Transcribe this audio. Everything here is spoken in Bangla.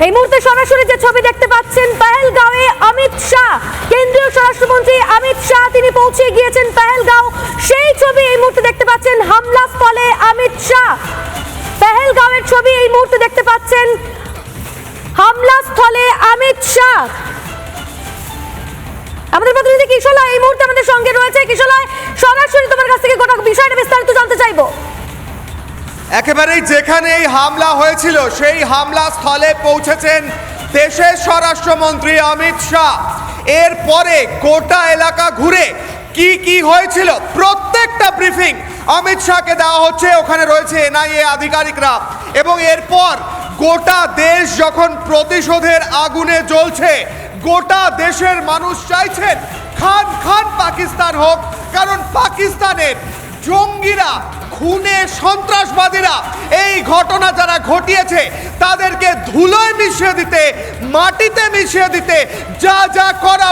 এই মুহূর্তে সরাসরি যে ছবি দেখতে পাচ্ছেন, পেহেলগাঁওয়ে অমিত শাহ, কেন্দ্রীয় স্বরাষ্ট্রমন্ত্রী অমিত শাহ তিনি পৌঁছে গিয়েছেন পেহেলগাঁও। সেই ছবি এই মুহূর্তে দেখতে পাচ্ছেন, হামলাস্থলে অমিত শাহ। পেহেলগাঁওয়ের ছবি এই মুহূর্তে দেখতে পাচ্ছেন, হামলাস্থলে অমিত শাহ। আমাদের প্রতিনিধি কিশোলা এই মুহূর্তে আমাদের সঙ্গে রয়েছে। কিশোলা, সরাসরি তোমার কাছ থেকে গোটা বিষয়টা বিস্তারিত জানতে চাইবো। একেবারেই যেখানে এই হামলা হয়েছিল সেই হামলা স্থলে পৌঁছেছেন দেশের স্বরাষ্ট্রমন্ত্রী অমিত শাহ। এরপরে গোটা এলাকা ঘুরে কি কি হয়েছিল প্রত্যেকটা ব্রিফিং অমিত শাহকে দেওয়া হচ্ছে। ওখানে রয়েছে এনআইএ আধিকারিকরা এবং এরপর গোটা দেশ যখন প্রতিশোধের আগুনে জ্বলছে, গোটা দেশের মানুষ চাইছেন খান খান পাকিস্তান হোক, কারণ পাকিস্তানের জঙ্গিরা, খুনে সন্ত্রাসবাদীরা এই ঘটনা যারা ঘটিয়েছে তাদেরকে ধুলোয় মিশিয়ে দিতে, মাটিতে মিশিয়ে দিতে যা যা করা